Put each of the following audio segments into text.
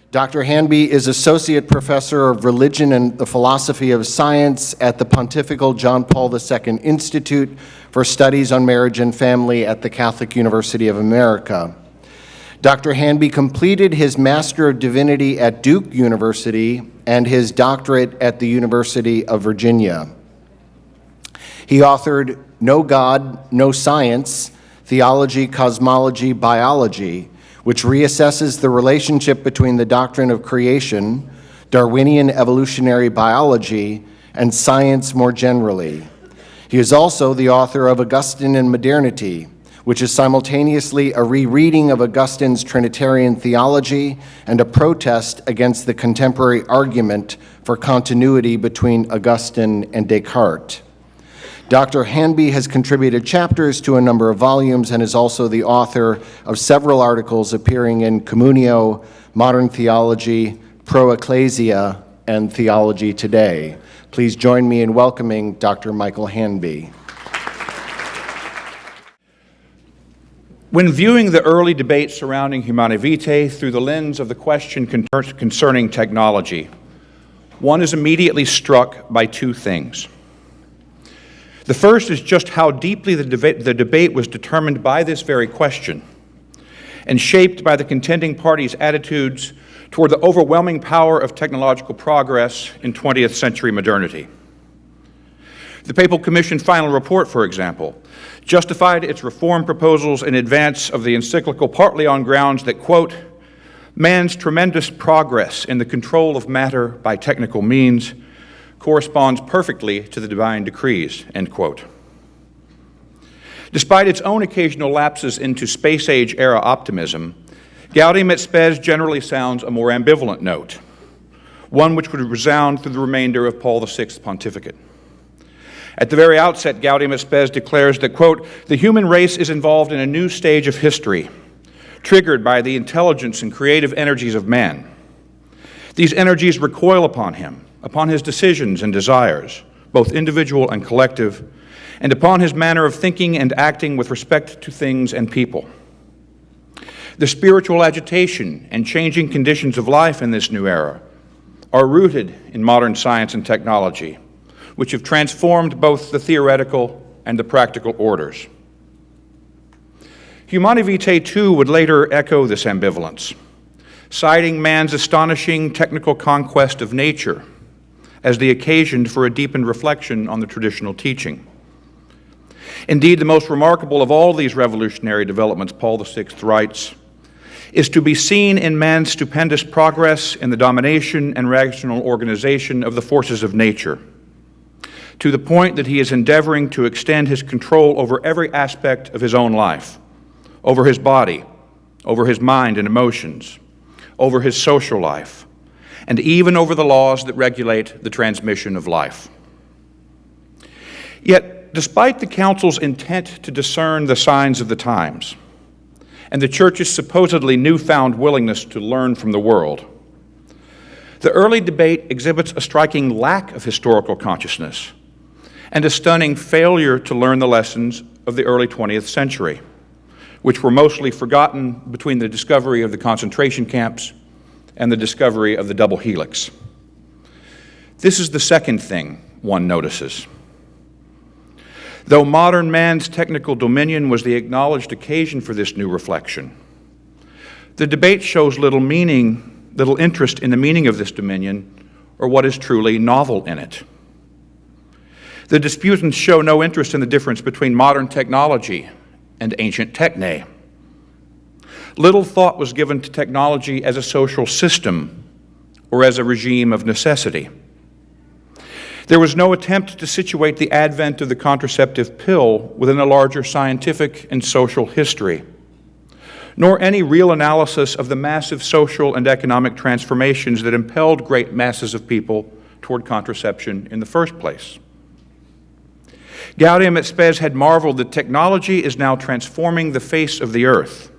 Dr. Hanby is Associate Professor of Religion and the Philosophy of Science at the Pontifical John Paul II Institute for Studies on Marriage and Family at the Catholic University of America. Dr. Hanby completed his Master of Divinity at Duke University and his doctorate at the University of Virginia. He authored No God, No Science, Theology, Cosmology, Biology, which reassesses the relationship between the doctrine of creation, Darwinian evolutionary biology, and science more generally. He is also the author of Augustine and Modernity, which is simultaneously a rereading of Augustine's Trinitarian theology and a protest against the contemporary argument for continuity between Augustine and Descartes. Dr. Hanby has contributed chapters to a number of volumes and is also the author of several articles appearing in Communio, Modern Theology, Pro Ecclesia, and Theology Today. Please join me in welcoming Dr. Michael Hanby. When viewing the early debate surrounding Humanae Vitae through the lens of the question concerning technology, one is immediately struck by two things. The first is just how deeply the debate was determined by this very question and shaped by the contending parties' attitudes toward the overwhelming power of technological progress in 20th century modernity. The Papal Commission final report, for example, justified its reform proposals in advance of the encyclical partly on grounds that, quote, man's tremendous progress in the control of matter by technical means corresponds perfectly to the divine decrees, end quote. Despite its own occasional lapses into space-age era optimism, Gaudium et Spes generally sounds a more ambivalent note, one which would resound through the remainder of Paul VI's pontificate. At the very outset, Gaudium et Spes declares that, quote, the human race is involved in a new stage of history, triggered by the intelligence and creative energies of man. These energies recoil upon him, upon his decisions and desires, both individual and collective, and upon his manner of thinking and acting with respect to things and people. The spiritual agitation and changing conditions of life in this new era are rooted in modern science and technology, which have transformed both the theoretical and the practical orders. Humanae Vitae, too, would later echo this ambivalence, citing man's astonishing technical conquest of nature as the occasion for a deepened reflection on the traditional teaching. Indeed, the most remarkable of all these revolutionary developments, Paul VI writes, is to be seen in man's stupendous progress in the domination and rational organization of the forces of nature, to the point that he is endeavoring to extend his control over every aspect of his own life, over his body, over his mind and emotions, over his social life, and even over the laws that regulate the transmission of life. Yet, despite the Council's intent to discern the signs of the times, and the Church's supposedly newfound willingness to learn from the world, the early debate exhibits a striking lack of historical consciousness and a stunning failure to learn the lessons of the early 20th century, which were mostly forgotten between the discovery of the concentration camps and the discovery of the double helix. This is the second thing one notices. Though modern man's technical dominion was the acknowledged occasion for this new reflection, the debate shows little interest in the meaning of this dominion or what is truly novel in it. The disputants show no interest in the difference between modern technology and ancient techne. Little thought was given to technology as a social system or as a regime of necessity. There was no attempt to situate the advent of the contraceptive pill within a larger scientific and social history, nor any real analysis of the massive social and economic transformations that impelled great masses of people toward contraception in the first place. Gaudium et Spes had marveled that technology is now transforming the face of the earth.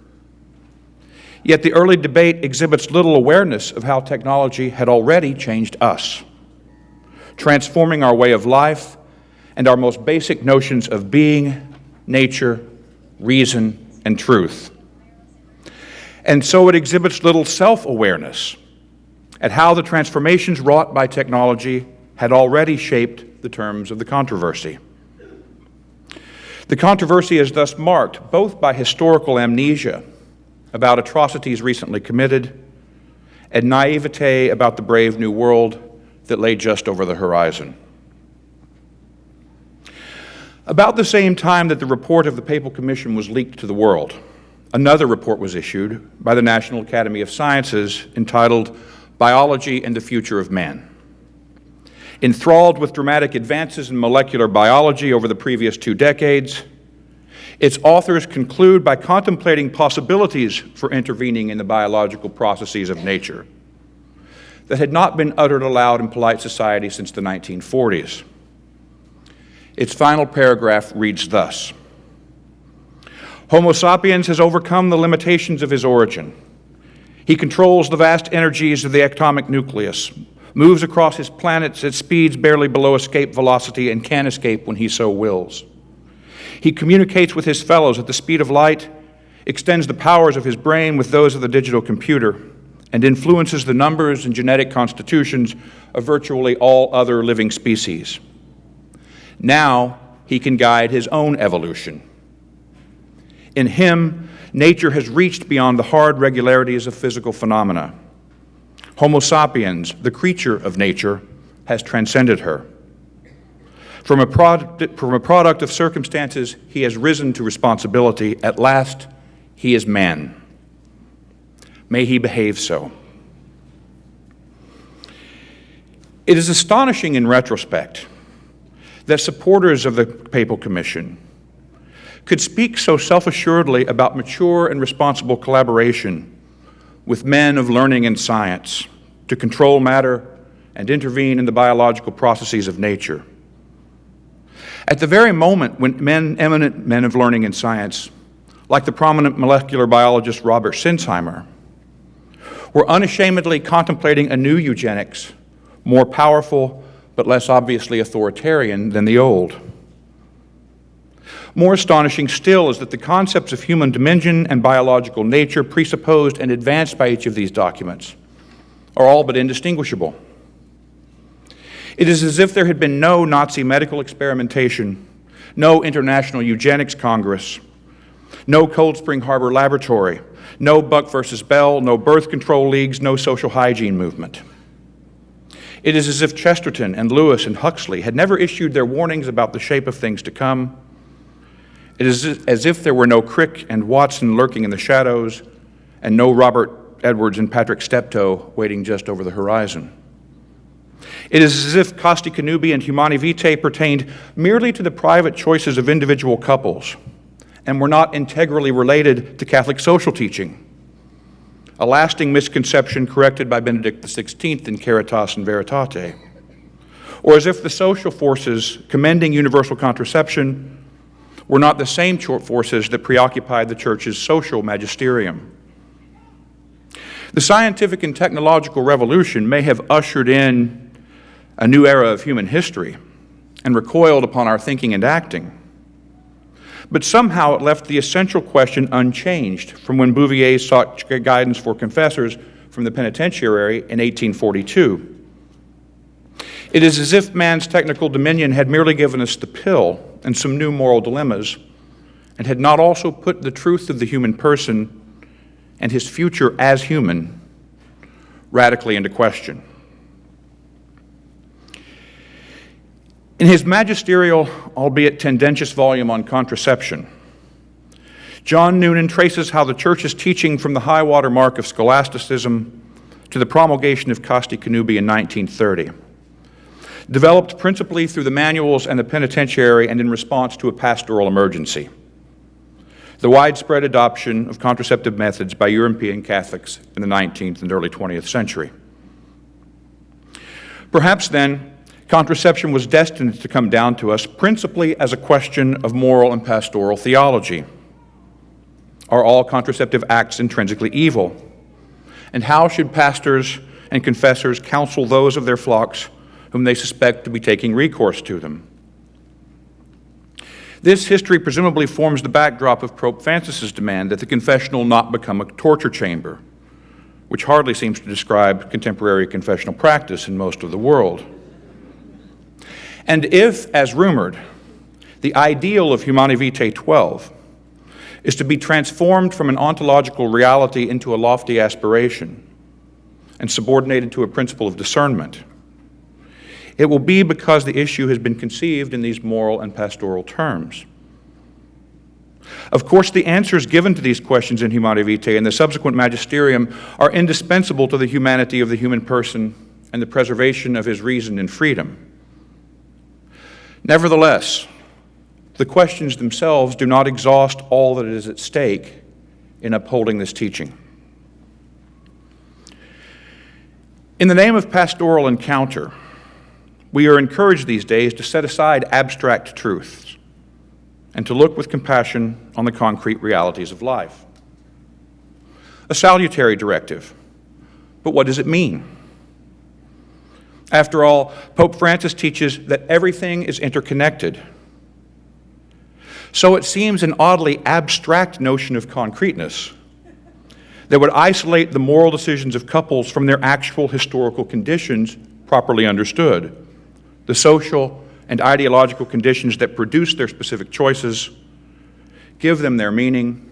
Yet the early debate exhibits little awareness of how technology had already changed us, transforming our way of life and our most basic notions of being, nature, reason, and truth. And so it exhibits little self-awareness at how the transformations wrought by technology had already shaped the terms of the controversy. The controversy is thus marked both by historical amnesia about atrocities recently committed and naivete about the brave new world that lay just over the horizon. About the same time that the report of the Papal Commission was leaked to the world, another report was issued by the National Academy of Sciences entitled Biology and the Future of Man. Enthralled with dramatic advances in molecular biology over the previous 2 decades, its authors conclude by contemplating possibilities for intervening in the biological processes of nature that had not been uttered aloud in polite society since the 1940s. Its final paragraph reads thus: Homo sapiens has overcome the limitations of his origin. He controls the vast energies of the atomic nucleus, moves across his planets at speeds barely below escape velocity, and can escape when he so wills. He communicates with his fellows at the speed of light, extends the powers of his brain with those of the digital computer, and influences the numbers and genetic constitutions of virtually all other living species. Now he can guide his own evolution. In him, nature has reached beyond the hard regularities of physical phenomena. Homo sapiens, the creature of nature, has transcended her. From a product of circumstances, he has risen to responsibility. At last, he is man. May he behave so. It is astonishing in retrospect that supporters of the Papal Commission could speak so self-assuredly about mature and responsible collaboration with men of learning and science to control matter and intervene in the biological processes of nature. At the very moment when eminent men of learning and science, like the prominent molecular biologist Robert Sinsheimer, were unashamedly contemplating a new eugenics, more powerful but less obviously authoritarian than the old. More astonishing still is that the concepts of human dominion and biological nature presupposed and advanced by each of these documents are all but indistinguishable. It is as if there had been no Nazi medical experimentation, no International Eugenics Congress, no Cold Spring Harbor Laboratory, no Buck versus Bell, no birth control leagues, no social hygiene movement. It is as if Chesterton and Lewis and Huxley had never issued their warnings about the shape of things to come. It is as if there were no Crick and Watson lurking in the shadows and no Robert Edwards and Patrick Steptoe waiting just over the horizon. It is as if Costi Connubii and Humanae Vitae pertained merely to the private choices of individual couples and were not integrally related to Catholic social teaching, a lasting misconception corrected by Benedict XVI in Caritas and Veritate, or as if the social forces commending universal contraception were not the same forces that preoccupied the Church's social magisterium. The scientific and technological revolution may have ushered in a new era of human history and recoiled upon our thinking and acting, but somehow it left the essential question unchanged from when Bouvier sought guidance for confessors from the penitentiary in 1842. It is as if man's technical dominion had merely given us the pill and some new moral dilemmas, and had not also put the truth of the human person and his future as human radically into question. In his magisterial, albeit tendentious volume on contraception, John Noonan traces how the Church's teaching from the high water mark of scholasticism to the promulgation of Costi Connubii in 1930, developed principally through the manuals and the penitentiary and in response to a pastoral emergency, the widespread adoption of contraceptive methods by European Catholics in the 19th and early 20th century. Perhaps then, contraception was destined to come down to us principally as a question of moral and pastoral theology. Are all contraceptive acts intrinsically evil? And how should pastors and confessors counsel those of their flocks whom they suspect to be taking recourse to them? This history presumably forms the backdrop of Pope Francis's demand that the confessional not become a torture chamber, which hardly seems to describe contemporary confessional practice in most of the world. And if, as rumored, the ideal of Humanae Vitae 12 is to be transformed from an ontological reality into a lofty aspiration and subordinated to a principle of discernment, it will be because the issue has been conceived in these moral and pastoral terms. Of course, the answers given to these questions in Humanae Vitae and the subsequent magisterium are indispensable to the humanity of the human person and the preservation of his reason and freedom. Nevertheless, the questions themselves do not exhaust all that is at stake in upholding this teaching. In the name of pastoral encounter, we are encouraged these days to set aside abstract truths and to look with compassion on the concrete realities of life. A salutary directive, but what does it mean? After all, Pope Francis teaches that everything is interconnected. So it seems an oddly abstract notion of concreteness that would isolate the moral decisions of couples from their actual historical conditions properly understood, the social and ideological conditions that produce their specific choices, give them their meaning,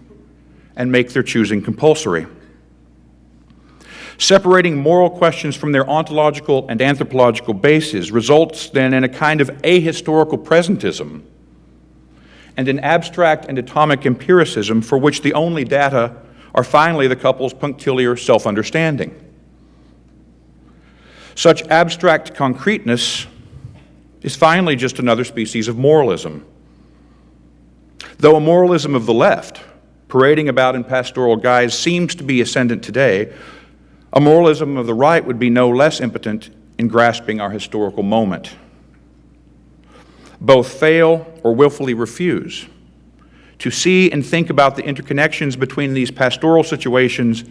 and make their choosing compulsory. Separating moral questions from their ontological and anthropological bases results then in a kind of ahistorical presentism and an abstract and atomic empiricism for which the only data are finally the couple's punctiliar self-understanding. Such abstract concreteness is finally just another species of moralism. Though a moralism of the left, parading about in pastoral guise, seems to be ascendant today, a moralism of the right would be no less impotent in grasping our historical moment. Both fail or willfully refuse to see and think about the interconnections between these pastoral situations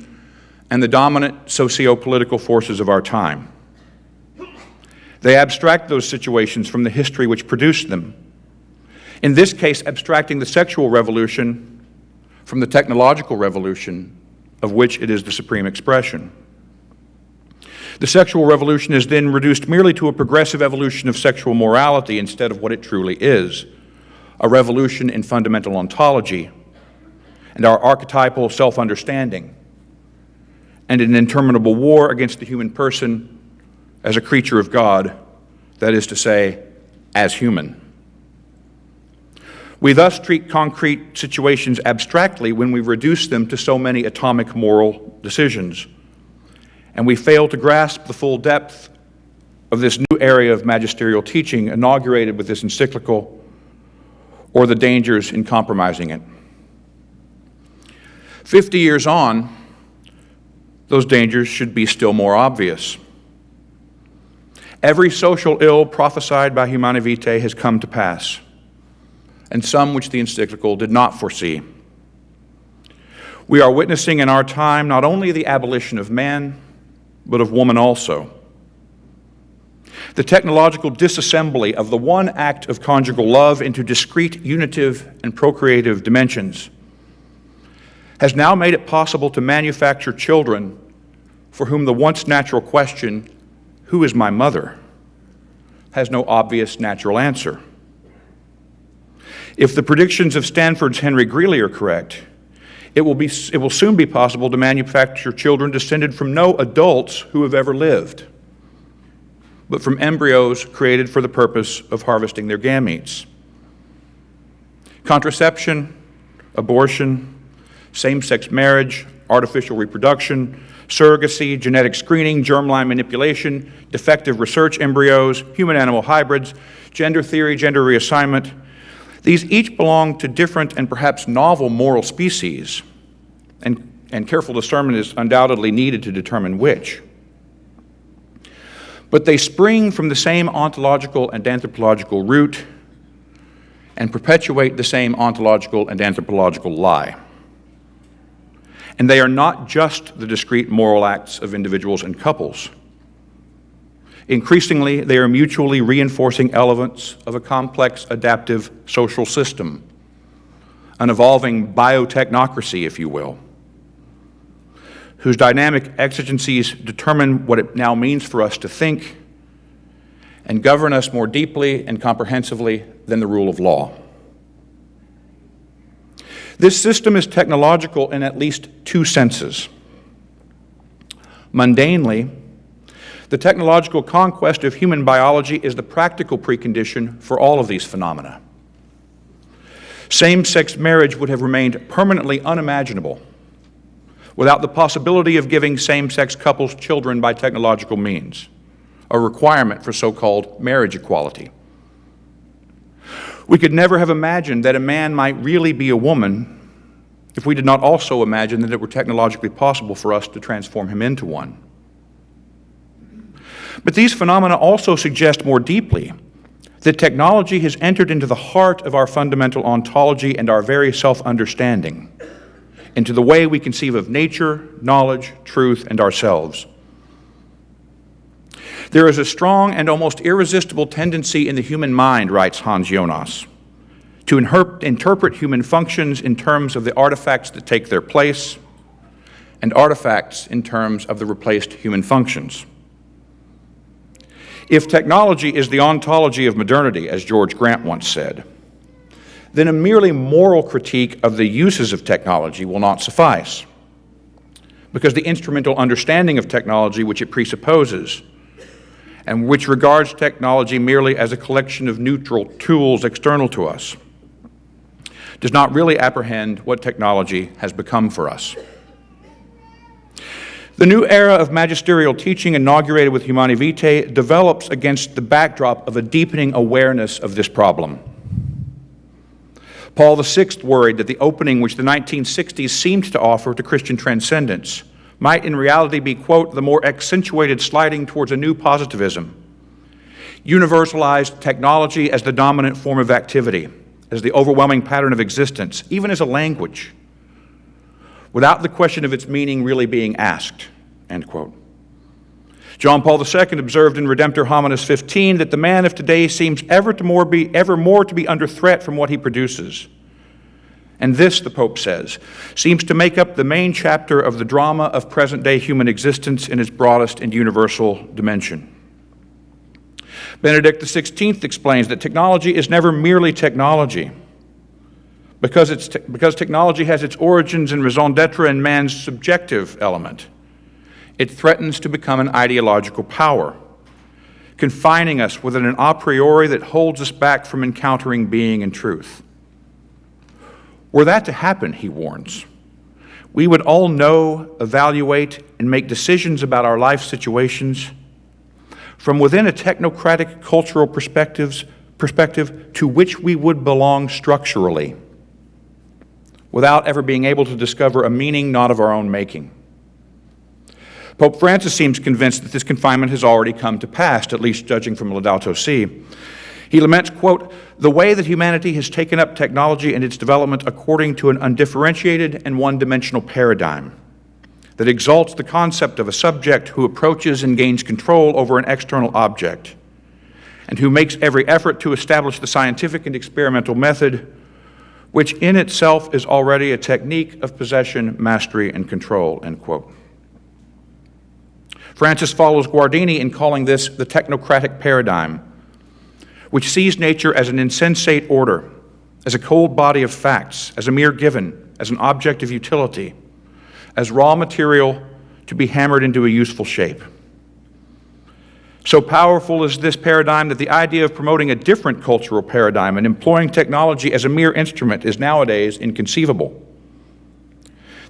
and the dominant socio-political forces of our time. They abstract those situations from the history which produced them. In this case, abstracting the sexual revolution from the technological revolution of which it is the supreme expression. The sexual revolution is then reduced merely to a progressive evolution of sexual morality instead of what it truly is, a revolution in fundamental ontology and our archetypal self-understanding, and an interminable war against the human person as a creature of God, that is to say, as human. We thus treat concrete situations abstractly when we reduce them to so many atomic moral decisions, and we fail to grasp the full depth of this new area of magisterial teaching inaugurated with this encyclical, or the dangers in compromising it. 50 years on, those dangers should be still more obvious. Every social ill prophesied by Humanae Vitae has come to pass, and some which the encyclical did not foresee. We are witnessing in our time not only the abolition of man, but of woman also. The technological disassembly of the one act of conjugal love into discrete unitive and procreative dimensions has now made it possible to manufacture children for whom the once natural question, "Who is my mother?" has no obvious natural answer. If the predictions of Stanford's Henry Greeley are correct, it will soon be possible to manufacture children descended from no adults who have ever lived, but from embryos created for the purpose of harvesting their gametes. Contraception, abortion, same-sex marriage, artificial reproduction, surrogacy, genetic screening, germline manipulation, defective research embryos, human-animal hybrids, gender theory, gender reassignment, these each belong to different and perhaps novel moral species, and careful discernment is undoubtedly needed to determine which. But they spring from the same ontological and anthropological root and perpetuate the same ontological and anthropological lie. And they are not just the discrete moral acts of individuals and couples. Increasingly, they are mutually reinforcing elements of a complex adaptive social system, an evolving biotechnocracy, if you will. whose dynamic exigencies determine what it now means for us to think and govern us more deeply and comprehensively than the rule of law. This system is technological in at least two senses. Mundanely, the technological conquest of human biology is the practical precondition for all of these phenomena. Same-sex marriage would have remained permanently unimaginable without the possibility of giving same-sex couples children by technological means, a requirement for so-called marriage equality. We could never have imagined that a man might really be a woman if we did not also imagine that it were technologically possible for us to transform him into one. But these phenomena also suggest more deeply that technology has entered into the heart of our fundamental ontology and our very self-understanding, into the way we conceive of nature, knowledge, truth, and ourselves. There is a strong and almost irresistible tendency in the human mind, writes Hans Jonas, to interpret human functions in terms of the artifacts that take their place and artifacts in terms of the replaced human functions. If technology is the ontology of modernity, as George Grant once said, then a merely moral critique of the uses of technology will not suffice, because the instrumental understanding of technology which it presupposes, and which regards technology merely as a collection of neutral tools external to us, does not really apprehend what technology has become for us. The new era of magisterial teaching, inaugurated with Humanae Vitae, develops against the backdrop of a deepening awareness of this problem. Paul VI worried that the opening which the 1960s seemed to offer to Christian transcendence might in reality be, quote, the more accentuated sliding towards a new positivism, universalized technology as the dominant form of activity, as the overwhelming pattern of existence, even as a language, without the question of its meaning really being asked, end quote. John Paul II observed in Redemptor Hominis 15 that the man of today seems ever more to be under threat from what he produces. And this, the Pope says, seems to make up the main chapter of the drama of present-day human existence in its broadest and universal dimension. Benedict XVI explains that technology is never merely technology, because technology has its origins in raison d'etre in man's subjective element. It threatens to become an ideological power, confining us within an a priori that holds us back from encountering being and truth. Were that to happen, he warns, we would all know, evaluate, and make decisions about our life situations from within a technocratic cultural perspective to which we would belong structurally, without ever being able to discover a meaning not of our own making. Pope Francis seems convinced that this confinement has already come to pass, at least judging from Laudato Si. He laments, quote, the way that humanity has taken up technology and its development according to an undifferentiated and one-dimensional paradigm that exalts the concept of a subject who approaches and gains control over an external object, and who makes every effort to establish the scientific and experimental method, which in itself is already a technique of possession, mastery, and control, end quote. Francis follows Guardini in calling this the technocratic paradigm, which sees nature as an insensate order, as a cold body of facts, as a mere given, as an object of utility, as raw material to be hammered into a useful shape. So powerful is this paradigm that the idea of promoting a different cultural paradigm and employing technology as a mere instrument is nowadays inconceivable.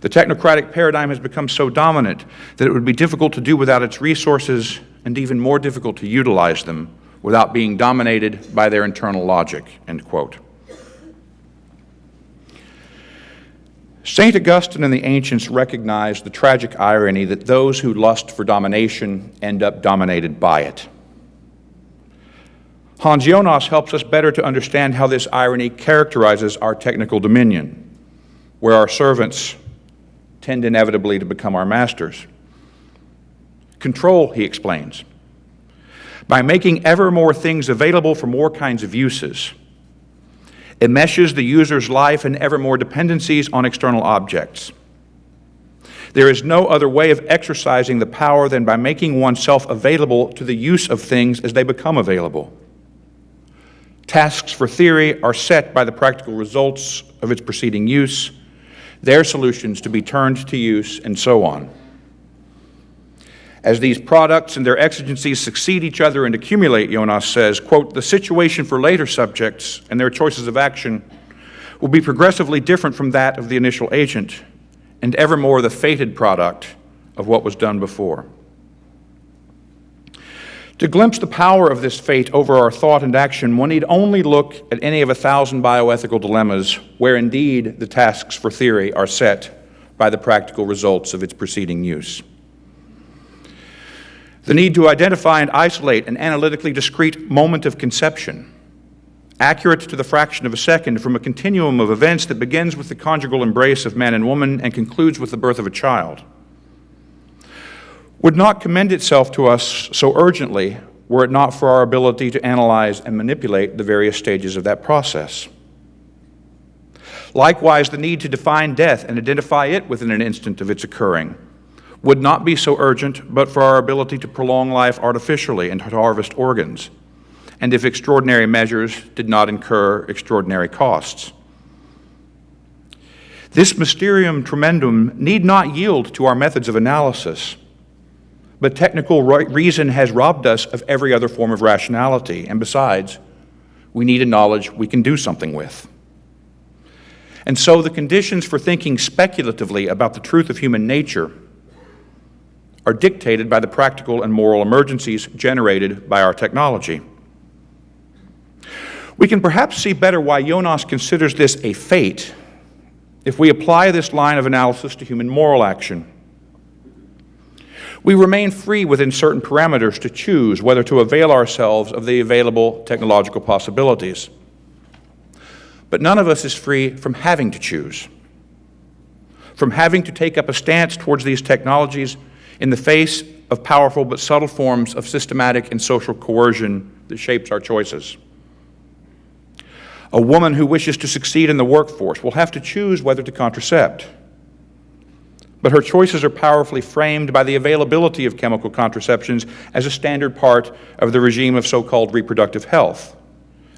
The technocratic paradigm has become so dominant that it would be difficult to do without its resources and even more difficult to utilize them without being dominated by their internal logic, end quote. St. Augustine and the ancients recognized the tragic irony that those who lust for domination end up dominated by it. Hans Jonas helps us better to understand how this irony characterizes our technical dominion, where our servants tend inevitably to become our masters. Control, he explains, by making ever more things available for more kinds of uses. It meshes the user's life in ever more dependencies on external objects. There is no other way of exercising the power than by making oneself available to the use of things as they become available. Tasks for theory are set by the practical results of its preceding use, their solutions to be turned to use, and so on. As these products and their exigencies succeed each other and accumulate, Jonas says, quote, the situation for later subjects and their choices of action will be progressively different from that of the initial agent, and evermore the fated product of what was done before. To glimpse the power of this fate over our thought and action, one need only look at any of 1,000 bioethical dilemmas where indeed the tasks for theory are set by the practical results of its preceding use. The need to identify and isolate an analytically discrete moment of conception, accurate to the fraction of a second from a continuum of events that begins with the conjugal embrace of man and woman and concludes with the birth of a child, would not commend itself to us so urgently were it not for our ability to analyze and manipulate the various stages of that process. Likewise, the need to define death and identify it within an instant of its occurring would not be so urgent but for our ability to prolong life artificially and to harvest organs, and if extraordinary measures did not incur extraordinary costs. This mysterium tremendum need not yield to our methods of analysis, but technical reason has robbed us of every other form of rationality, and besides, we need a knowledge we can do something with. And so the conditions for thinking speculatively about the truth of human nature are dictated by the practical and moral emergencies generated by our technology. We can perhaps see better why Jonas considers this a fate if we apply this line of analysis to human moral action. We remain free within certain parameters to choose whether to avail ourselves of the available technological possibilities. But none of us is free from having to choose, from having to take up a stance towards these technologies in the face of powerful but subtle forms of systematic and social coercion that shapes our choices. A woman who wishes to succeed in the workforce will have to choose whether to contracept. But her choices are powerfully framed by the availability of chemical contraceptions as a standard part of the regime of so-called reproductive health,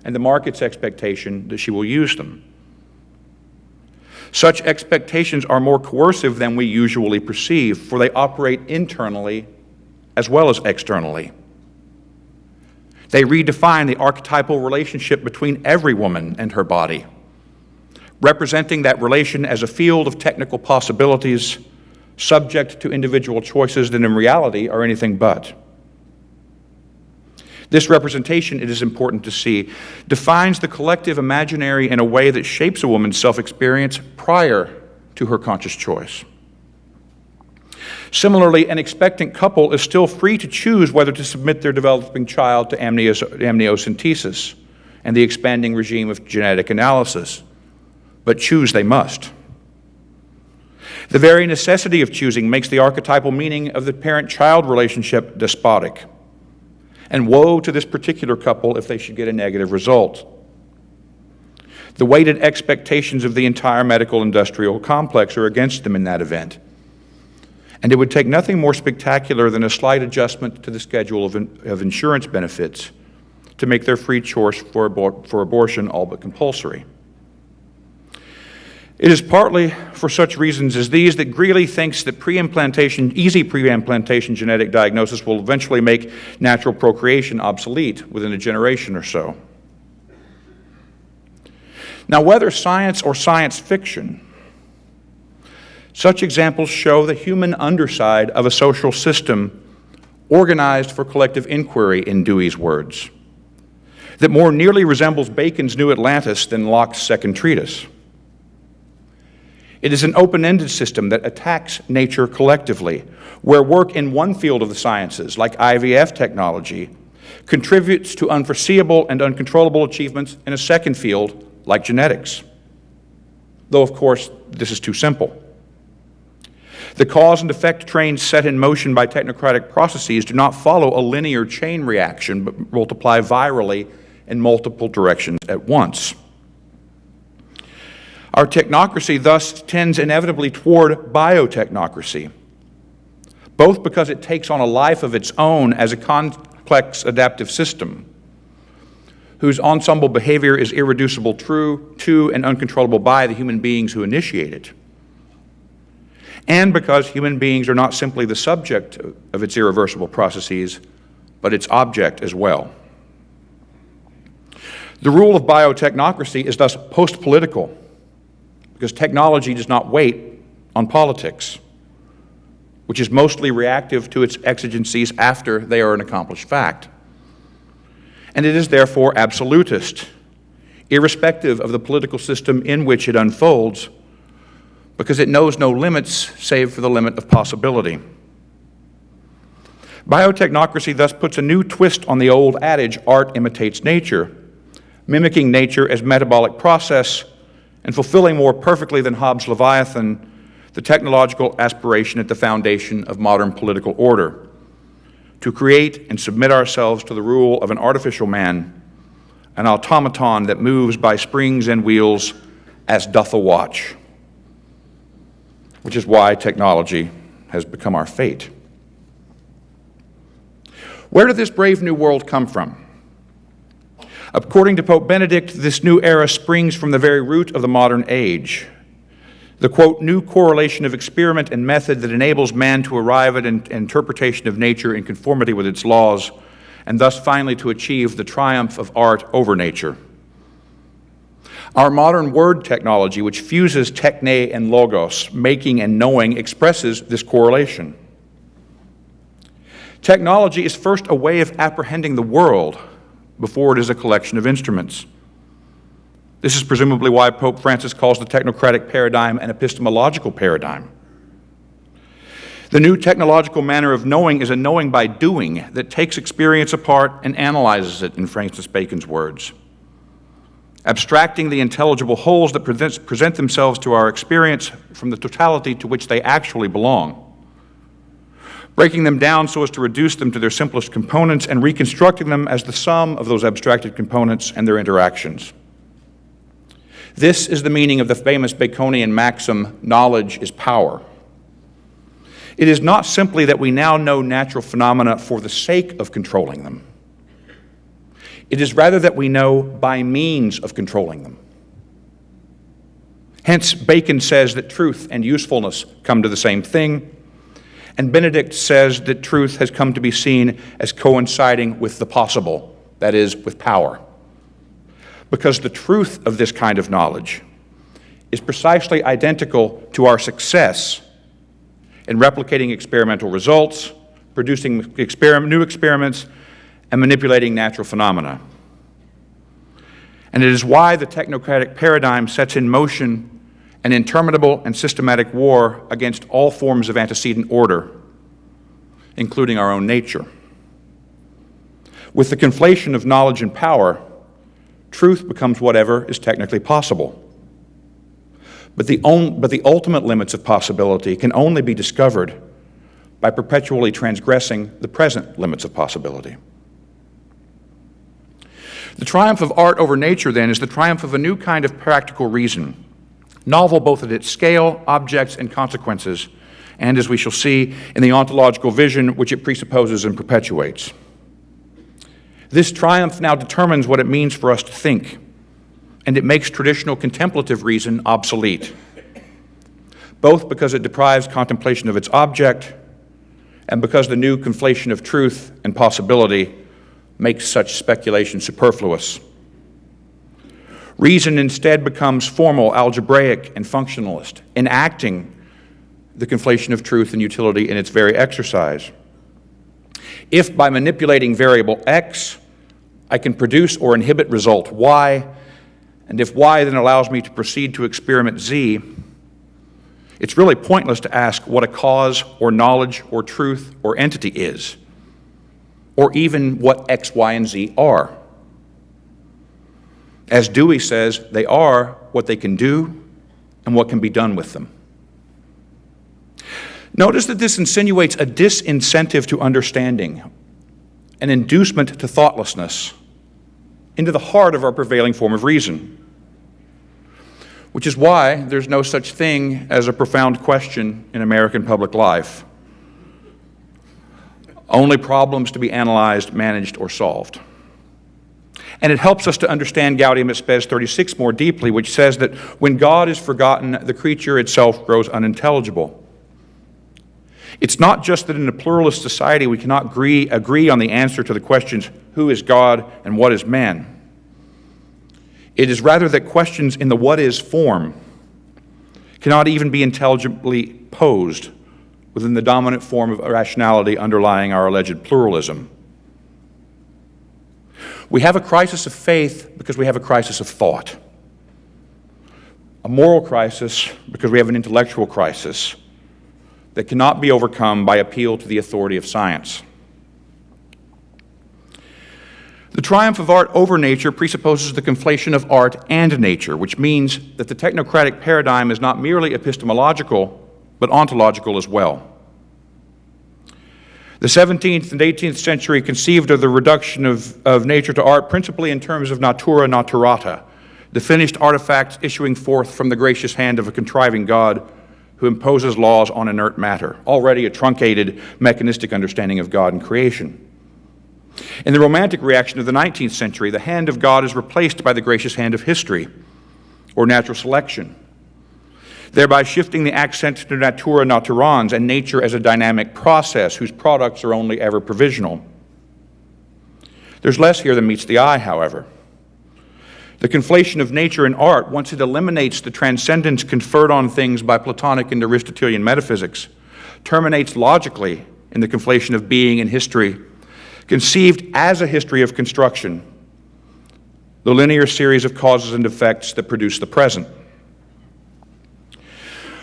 and the market's expectation that she will use them. Such expectations are more coercive than we usually perceive, for they operate internally as well as externally. They redefine the archetypal relationship between every woman and her body, representing that relation as a field of technical possibilities subject to individual choices that in reality are anything but. This representation, it is important to see, defines the collective imaginary in a way that shapes a woman's self-experience prior to her conscious choice. Similarly, an expectant couple is still free to choose whether to submit their developing child to amniocentesis and the expanding regime of genetic analysis, but choose they must. The very necessity of choosing makes the archetypal meaning of the parent-child relationship despotic. And woe to this particular couple if they should get a negative result. The weighted expectations of the entire medical industrial complex are against them in that event. And it would take nothing more spectacular than a slight adjustment to the schedule of insurance benefits to make their free choice for abortion all but compulsory. It is partly for such reasons as these that Greeley thinks that easy pre-implantation genetic diagnosis will eventually make natural procreation obsolete within a generation or so. Now, whether science or science fiction, such examples show the human underside of a social system organized for collective inquiry, in Dewey's words, that more nearly resembles Bacon's New Atlantis than Locke's Second Treatise. It is an open-ended system that attacks nature collectively, where work in one field of the sciences, like IVF technology, contributes to unforeseeable and uncontrollable achievements in a second field, like genetics. Though, of course, this is too simple. The cause and effect trains set in motion by technocratic processes do not follow a linear chain reaction, but multiply virally in multiple directions at once. Our technocracy thus tends inevitably toward biotechnocracy, both because it takes on a life of its own as a complex adaptive system, whose ensemble behavior is irreducible to and uncontrollable by the human beings who initiate it, and because human beings are not simply the subject of its irreversible processes, but its object as well. The rule of biotechnocracy is thus post-political, because technology does not wait on politics, which is mostly reactive to its exigencies after they are an accomplished fact. And it is therefore absolutist, irrespective of the political system in which it unfolds, because it knows no limits save for the limit of possibility. Biotechnocracy thus puts a new twist on the old adage, art imitates nature, mimicking nature as metabolic process and fulfilling more perfectly than Hobbes' Leviathan the technological aspiration at the foundation of modern political order, to create and submit ourselves to the rule of an artificial man, an automaton that moves by springs and wheels as doth a watch, which is why technology has become our fate. Where did this brave new world come from? According to Pope Benedict, this new era springs from the very root of the modern age. The, quote, new correlation of experiment and method that enables man to arrive at an interpretation of nature in conformity with its laws, and thus finally to achieve the triumph of art over nature. Our modern word technology, which fuses techne and logos, making and knowing, expresses this correlation. Technology is first a way of apprehending the world before it is a collection of instruments. This is presumably why Pope Francis calls the technocratic paradigm an epistemological paradigm. The new technological manner of knowing is a knowing by doing that takes experience apart and analyzes it, in Francis Bacon's words, abstracting the intelligible wholes that present themselves to our experience from the totality to which they actually belong, breaking them down so as to reduce them to their simplest components and reconstructing them as the sum of those abstracted components and their interactions. This is the meaning of the famous Baconian maxim, knowledge is power. It is not simply that we now know natural phenomena for the sake of controlling them. It is rather that we know by means of controlling them. Hence, Bacon says that truth and usefulness come to the same thing, and Benedict says that truth has come to be seen as coinciding with the possible, that is, with power. Because the truth of this kind of knowledge is precisely identical to our success in replicating experimental results, producing new experiments, and manipulating natural phenomena. And it is why the technocratic paradigm sets in motion an interminable and systematic war against all forms of antecedent order, including our own nature. With the conflation of knowledge and power, truth becomes whatever is technically possible. But the ultimate limits of possibility can only be discovered by perpetually transgressing the present limits of possibility. The triumph of art over nature, then, is the triumph of a new kind of practical reason, novel both at its scale, objects, and consequences, and, as we shall see, in the ontological vision which it presupposes and perpetuates. This triumph now determines what it means for us to think, and it makes traditional contemplative reason obsolete, both because it deprives contemplation of its object and because the new conflation of truth and possibility makes such speculation superfluous. Reason instead becomes formal, algebraic, and functionalist, enacting the conflation of truth and utility in its very exercise. If by manipulating variable x, I can produce or inhibit result y, and if y then allows me to proceed to experiment z, it's really pointless to ask what a cause or knowledge or truth or entity is, or even what x, y, and z are. As Dewey says, they are what they can do and what can be done with them. Notice that this insinuates a disincentive to understanding, an inducement to thoughtlessness, into the heart of our prevailing form of reason. which is why there's no such thing as a profound question in American public life. Only problems to be analyzed, managed, or solved. And it helps us to understand Gaudium et Spes 36 more deeply, which says that when God is forgotten, the creature itself grows unintelligible. It's not just that in a pluralist society we cannot agree on the answer to the questions, who is God and what is man? It is rather that questions in the what is form cannot even be intelligibly posed within the dominant form of rationality underlying our alleged pluralism. We have a crisis of faith because we have a crisis of thought. A moral crisis because we have an intellectual crisis that cannot be overcome by appeal to the authority of science. The triumph of art over nature presupposes the conflation of art and nature, which means that the technocratic paradigm is not merely epistemological, but ontological as well. The 17th and 18th century conceived of the reduction of nature to art principally in terms of natura naturata, the finished artifacts issuing forth from the gracious hand of a contriving God who imposes laws on inert matter, already a truncated mechanistic understanding of God and creation. In the Romantic reaction of the 19th century, the hand of God is replaced by the gracious hand of history, or natural selection, thereby shifting the accent to natura naturans and nature as a dynamic process whose products are only ever provisional. There's less here than meets the eye, however. The conflation of nature and art, once it eliminates the transcendence conferred on things by Platonic and Aristotelian metaphysics, terminates logically in the conflation of being and history, conceived as a history of construction, the linear series of causes and effects that produce the present.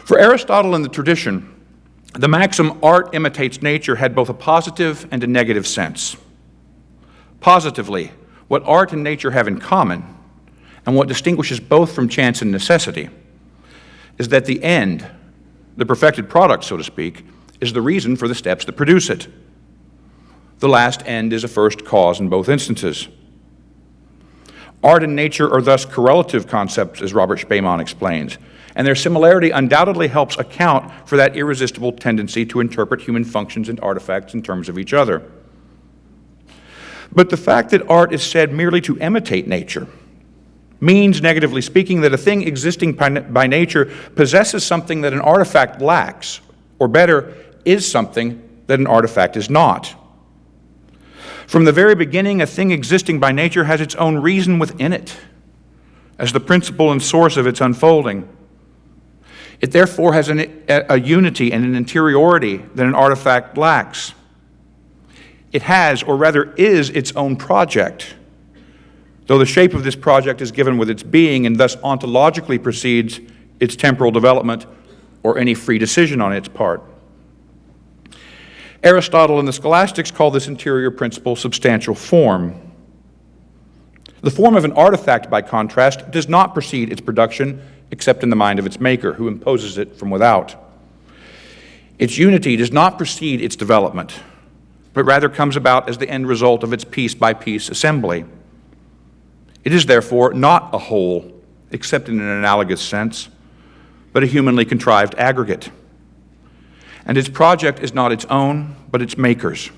For Aristotle and the tradition, the maxim art imitates nature had both a positive and a negative sense. Positively, what art and nature have in common, and what distinguishes both from chance and necessity, is that the end, the perfected product, so to speak, is the reason for the steps that produce it. The last end is a first cause in both instances. Art and nature are thus correlative concepts, as Robert Spemann explains, and their similarity undoubtedly helps account for that irresistible tendency to interpret human functions and artifacts in terms of each other. But the fact that art is said merely to imitate nature means, negatively speaking, that a thing existing by nature possesses something that an artifact lacks, or better, is something that an artifact is not. From the very beginning, a thing existing by nature has its own reason within it, as the principle and source of its unfolding. It therefore has a unity and an interiority that an artifact lacks. It has, or rather is, its own project, though the shape of this project is given with its being and thus ontologically precedes its temporal development or any free decision on its part. Aristotle and the scholastics call this interior principle substantial form. The form of an artifact, by contrast, does not precede its production except in the mind of its maker, who imposes it from without. Its unity does not precede its development, but rather comes about as the end result of its piece-by-piece assembly. It is therefore not a whole, except in an analogous sense, but a humanly contrived aggregate. And its project is not its own, but its maker's.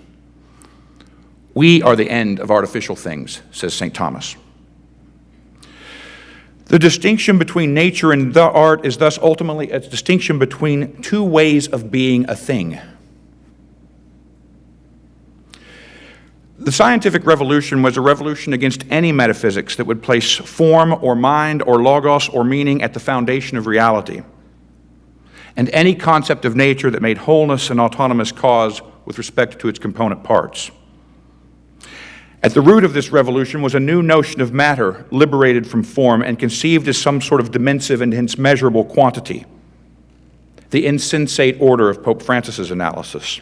We are the end of artificial things, says St. Thomas. The distinction between nature and the art is thus ultimately a distinction between two ways of being a thing. The scientific revolution was a revolution against any metaphysics that would place form or mind or logos or meaning at the foundation of reality, and any concept of nature that made wholeness an autonomous cause with respect to its component parts. At the root of this revolution was a new notion of matter liberated from form and conceived as some sort of dimensive and hence measurable quantity, the insensate order of Pope Francis's analysis.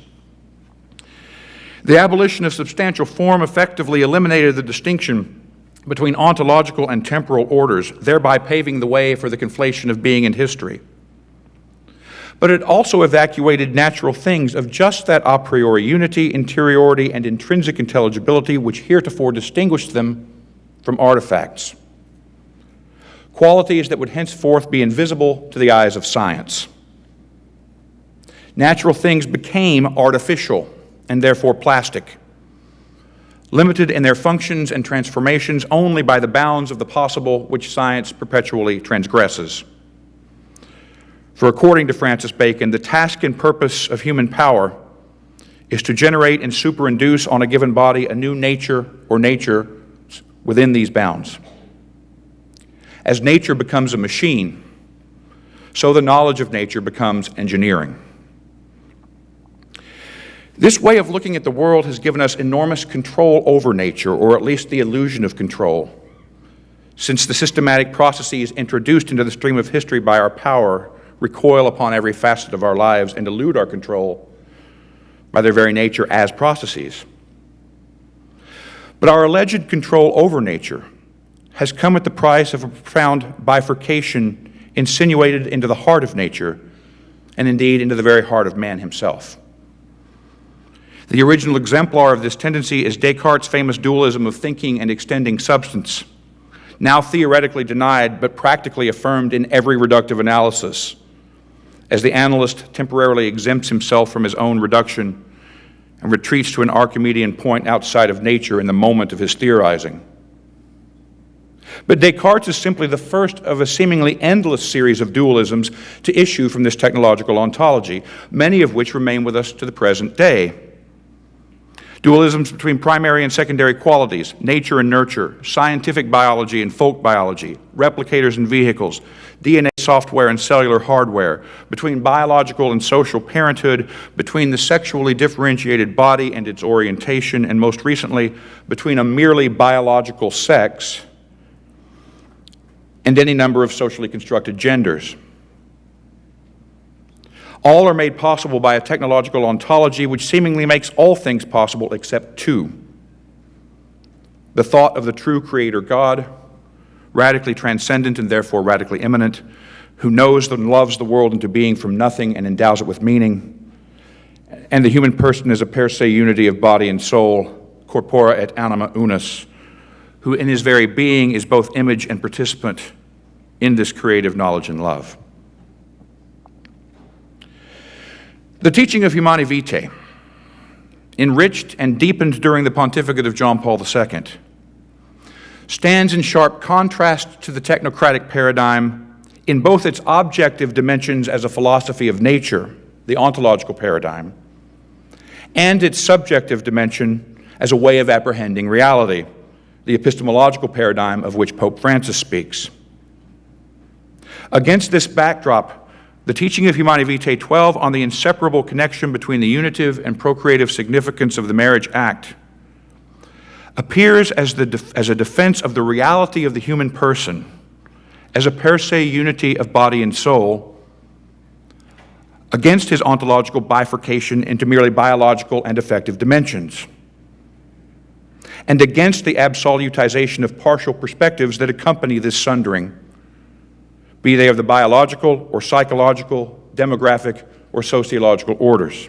The abolition of substantial form effectively eliminated the distinction between ontological and temporal orders, thereby paving the way for the conflation of being and history. But it also evacuated natural things of just that a priori unity, interiority, and intrinsic intelligibility which heretofore distinguished them from artifacts. qualities that would henceforth be invisible to the eyes of science. Natural things became artificial and therefore plastic, limited in their functions and transformations only by the bounds of the possible which science perpetually transgresses. For according to Francis Bacon, the task and purpose of human power is to generate and superinduce on a given body a new nature or nature within these bounds. As nature becomes a machine, so the knowledge of nature becomes engineering. This way of looking at the world has given us enormous control over nature, or at least the illusion of control, since the systematic processes introduced into the stream of history by our power recoil upon every facet of our lives and elude our control by their very nature as processes. But our alleged control over nature has come at the price of a profound bifurcation insinuated into the heart of nature, and indeed into the very heart of man himself. The original exemplar of this tendency is Descartes' famous dualism of thinking and extending substance, now theoretically denied but practically affirmed in every reductive analysis, as the analyst temporarily exempts himself from his own reduction and retreats to an Archimedean point outside of nature in the moment of his theorizing. But Descartes is simply the first of a seemingly endless series of dualisms to issue from this technological ontology, many of which remain with us to the present day. Dualisms between primary and secondary qualities, nature and nurture, scientific biology and folk biology, replicators and vehicles, DNA software and cellular hardware, between biological and social parenthood, between the sexually differentiated body and its orientation, and most recently, between a merely biological sex and any number of socially constructed genders. All are made possible by a technological ontology which seemingly makes all things possible except two: the thought of the true Creator God, radically transcendent and therefore radically immanent, who knows and loves the world into being from nothing and endows it with meaning, and the human person as a per se unity of body and soul, corpora et anima unus, who in his very being is both image and participant in this creative knowledge and love. The teaching of Humanae Vitae, enriched and deepened during the pontificate of John Paul II, stands in sharp contrast to the technocratic paradigm in both its objective dimensions as a philosophy of nature, the ontological paradigm, and its subjective dimension as a way of apprehending reality, the epistemological paradigm of which Pope Francis speaks. Against this backdrop, the teaching of Humanae Vitae 12 on the inseparable connection between the unitive and procreative significance of the marriage act appears as a defense of the reality of the human person, as a per se unity of body and soul, against his ontological bifurcation into merely biological and affective dimensions, and against the absolutization of partial perspectives that accompany this sundering, be they of the biological or psychological, demographic, or sociological orders.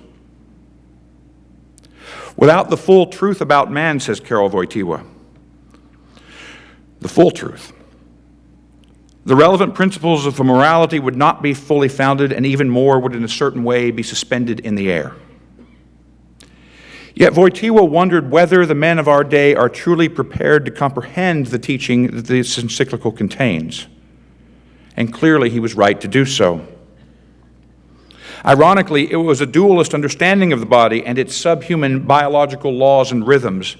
Without the full truth about man, says Karol Wojtyła, the full truth, the relevant principles of morality would not be fully founded, and even more would in a certain way be suspended in the air. Yet Wojtyła wondered whether the men of our day are truly prepared to comprehend the teaching that this encyclical contains. And clearly he was right to do so. Ironically, it was a dualist understanding of the body and its subhuman biological laws and rhythms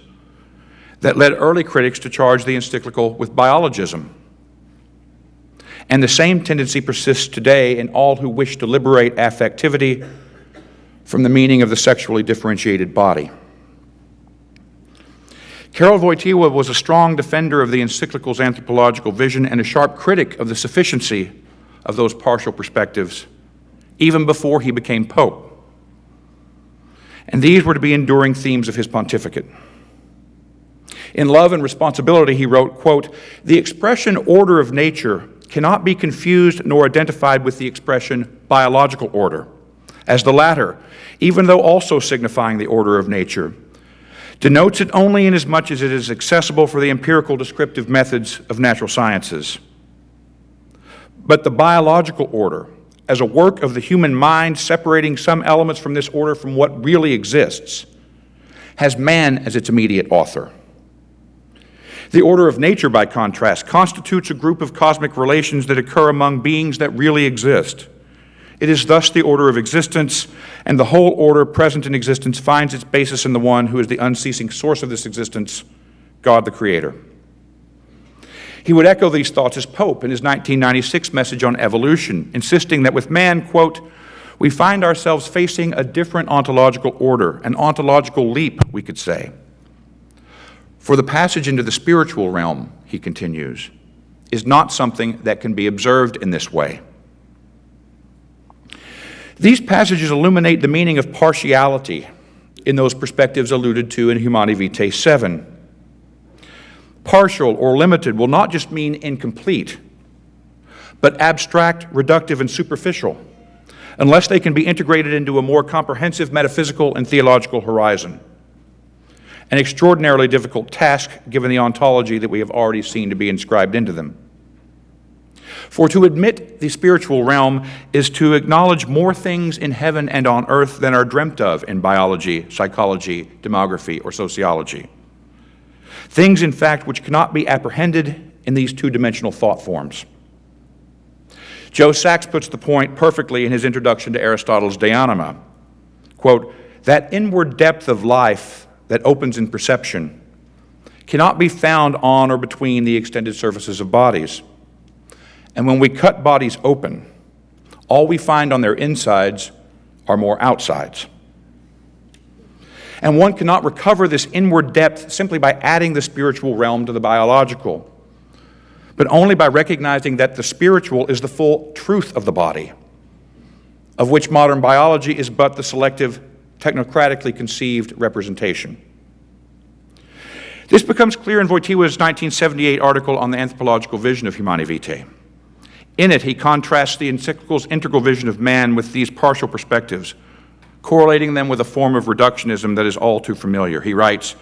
that led early critics to charge the encyclical with biologism. And the same tendency persists today in all who wish to liberate affectivity from the meaning of the sexually differentiated body. Karol Wojtyła was a strong defender of the encyclical's anthropological vision and a sharp critic of the sufficiency of those partial perspectives, even before he became pope. And these were to be enduring themes of his pontificate. In Love and Responsibility, he wrote, quote, "The expression order of nature cannot be confused nor identified with the expression biological order, as the latter, even though also signifying the order of nature, denotes it only inasmuch as it is accessible for the empirical descriptive methods of natural sciences. but the biological order, as a work of the human mind separating some elements from this order from what really exists, has man as its immediate author. The order of nature, by contrast, constitutes a group of cosmic relations that occur among beings that really exist. It is thus the order of existence, and the whole order present in existence finds its basis in the one who is the unceasing source of this existence, God the Creator. He would echo these thoughts as Pope in his 1996 message on evolution, insisting that with man, quote, we find ourselves facing a different ontological order, an ontological leap, we could say. For the passage into the spiritual realm, he continues, is not something that can be observed in this way. These passages illuminate the meaning of partiality in those perspectives alluded to in Humanae Vitae 7. Partial or limited will not just mean incomplete, but abstract, reductive, and superficial, unless they can be integrated into a more comprehensive metaphysical and theological horizon. An extraordinarily difficult task given the ontology that we have already seen to be inscribed into them. For to admit the spiritual realm is to acknowledge more things in heaven and on earth than are dreamt of in biology, psychology, demography, or sociology. Things, in fact, which cannot be apprehended in these two-dimensional thought forms. Joe Sachs puts the point perfectly in his introduction to Aristotle's De Anima. Quote, that inward depth of life that opens in perception cannot be found on or between the extended surfaces of bodies. And when we cut bodies open, all we find on their insides are more outsides. And one cannot recover this inward depth simply by adding the spiritual realm to the biological, but only by recognizing that the spiritual is the full truth of the body, of which modern biology is but the selective, technocratically conceived representation. This becomes clear in Wojtyła's 1978 article on the anthropological vision of Humanae Vitae. In it, he contrasts the encyclical's integral vision of man with these partial perspectives, correlating them with a form of reductionism that is all too familiar. He writes,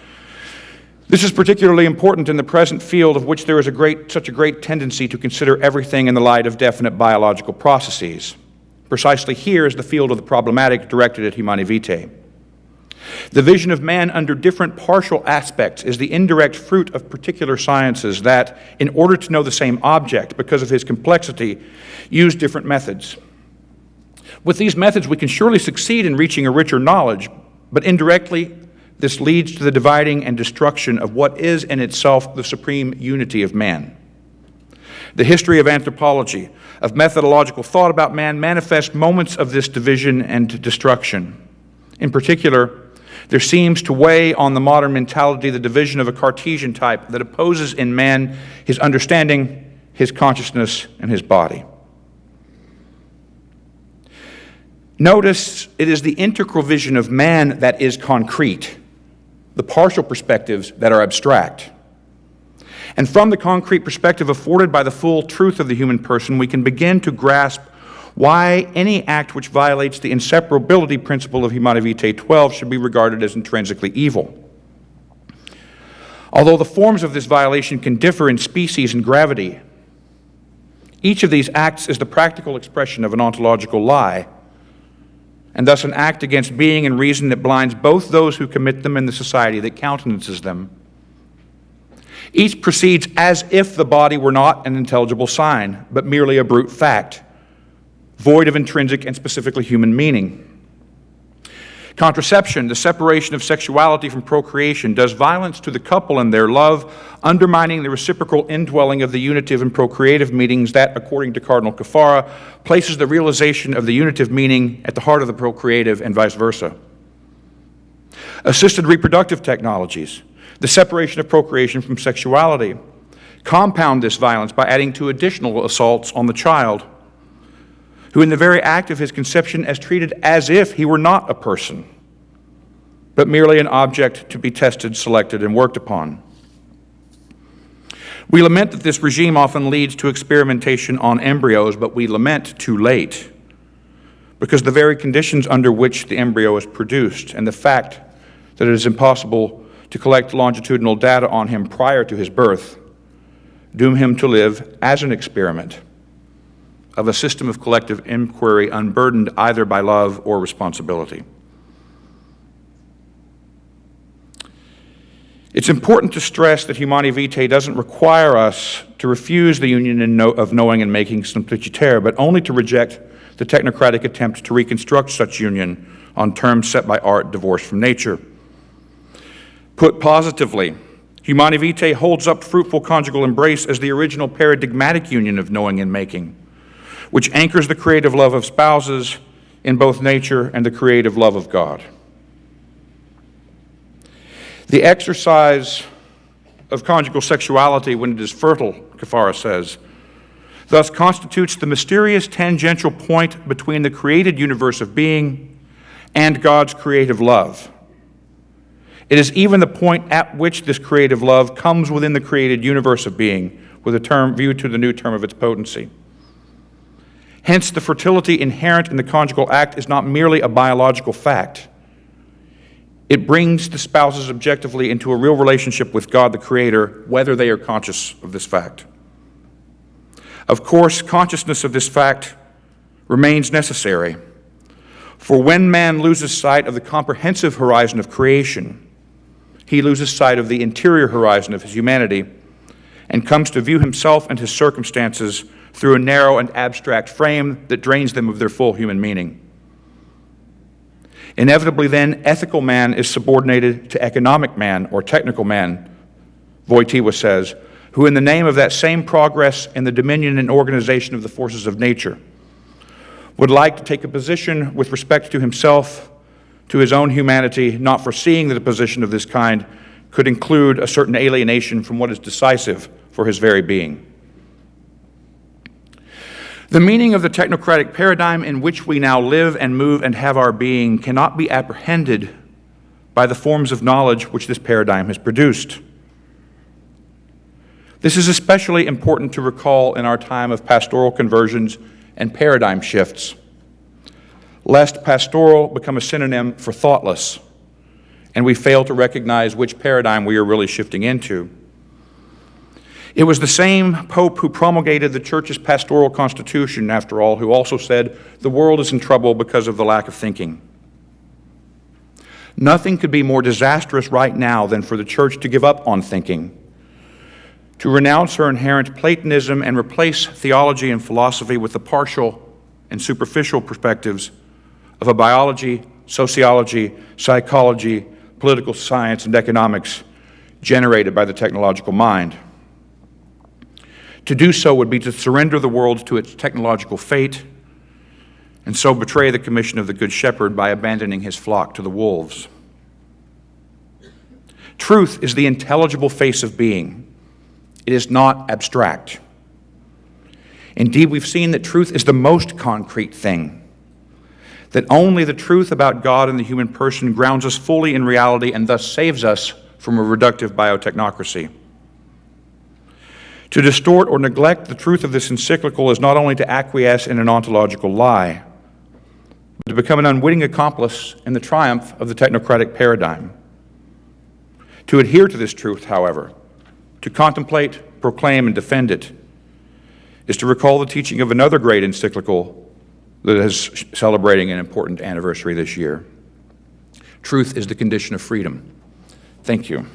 this is particularly important in the present field of which there is such a great tendency to consider everything in the light of definite biological processes. Precisely here is the field of the problematic directed at Humanae Vitae. The vision of man under different partial aspects is the indirect fruit of particular sciences that, in order to know the same object, because of his complexity, use different methods. With these methods, we can surely succeed in reaching a richer knowledge, but indirectly, this leads to the dividing and destruction of what is in itself the supreme unity of man. The history of anthropology, of methodological thought about man, manifests moments of this division and destruction. In particular, there seems to weigh on the modern mentality the division of a Cartesian type that opposes in man his understanding, his consciousness, and his body. Notice it is the integral vision of man that is concrete, the partial perspectives that are abstract. And from the concrete perspective afforded by the full truth of the human person, we can begin to grasp why any act which violates the inseparability principle of Humanae Vitae 12 should be regarded as intrinsically evil. Although the forms of this violation can differ in species and gravity, each of these acts is the practical expression of an ontological lie, and thus an act against being and reason that blinds both those who commit them and the society that countenances them. Each proceeds as if the body were not an intelligible sign, but merely a brute fact, void of intrinsic and specifically human meaning. Contraception, the separation of sexuality from procreation, does violence to the couple and their love, undermining the reciprocal indwelling of the unitive and procreative meanings that, according to Cardinal Caffarra, places the realization of the unitive meaning at the heart of the procreative and vice versa. Assisted reproductive technologies, the separation of procreation from sexuality, compound this violence by adding two additional assaults on the child, who in the very act of his conception is treated as if he were not a person, but merely an object to be tested, selected, and worked upon. We lament that this regime often leads to experimentation on embryos, but we lament too late, because the very conditions under which the embryo is produced and the fact that it is impossible to collect longitudinal data on him prior to his birth doom him to live as an experiment, of a system of collective inquiry unburdened either by love or responsibility. It's important to stress that Humanae Vitae doesn't require us to refuse the union of knowing and making simpliciter, but only to reject the technocratic attempt to reconstruct such union on terms set by art divorced from nature. Put positively, Humanae Vitae holds up fruitful conjugal embrace as the original paradigmatic union of knowing and making, which anchors the creative love of spouses in both nature and the creative love of God. The exercise of conjugal sexuality when it is fertile, Kafara says, thus constitutes the mysterious tangential point between the created universe of being and God's creative love. It is even the point at which this creative love comes within the created universe of being, with a term viewed to the new term of its potency. Hence, the fertility inherent in the conjugal act is not merely a biological fact. It brings the spouses objectively into a real relationship with God the Creator, whether they are conscious of this fact. Of course, consciousness of this fact remains necessary, for when man loses sight of the comprehensive horizon of creation, he loses sight of the interior horizon of his humanity and comes to view himself and his circumstances through a narrow and abstract frame that drains them of their full human meaning. Inevitably, then, ethical man is subordinated to economic man or technical man, Wojtyła says, who in the name of that same progress in the dominion and organization of the forces of nature would like to take a position with respect to himself, to his own humanity, not foreseeing that a position of this kind could include a certain alienation from what is decisive for his very being. The meaning of the technocratic paradigm in which we now live and move and have our being cannot be apprehended by the forms of knowledge which this paradigm has produced. This is especially important to recall in our time of pastoral conversions and paradigm shifts, lest pastoral become a synonym for thoughtless, and we fail to recognize which paradigm we are really shifting into. It was the same Pope who promulgated the Church's pastoral constitution, after all, who also said the world is in trouble because of the lack of thinking. Nothing could be more disastrous right now than for the Church to give up on thinking, to renounce her inherent Platonism and replace theology and philosophy with the partial and superficial perspectives of a biology, sociology, psychology, political science, and economics generated by the technological mind. To do so would be to surrender the world to its technological fate and so betray the commission of the Good Shepherd by abandoning his flock to the wolves. Truth is the intelligible face of being. It is not abstract. Indeed, we've seen that truth is the most concrete thing, that only the truth about God and the human person grounds us fully in reality and thus saves us from a reductive biotechnocracy. To distort or neglect the truth of this encyclical is not only to acquiesce in an ontological lie, but to become an unwitting accomplice in the triumph of the technocratic paradigm. To adhere to this truth, however, to contemplate, proclaim, and defend it, is to recall the teaching of another great encyclical that is celebrating an important anniversary this year. Truth is the condition of freedom. Thank you.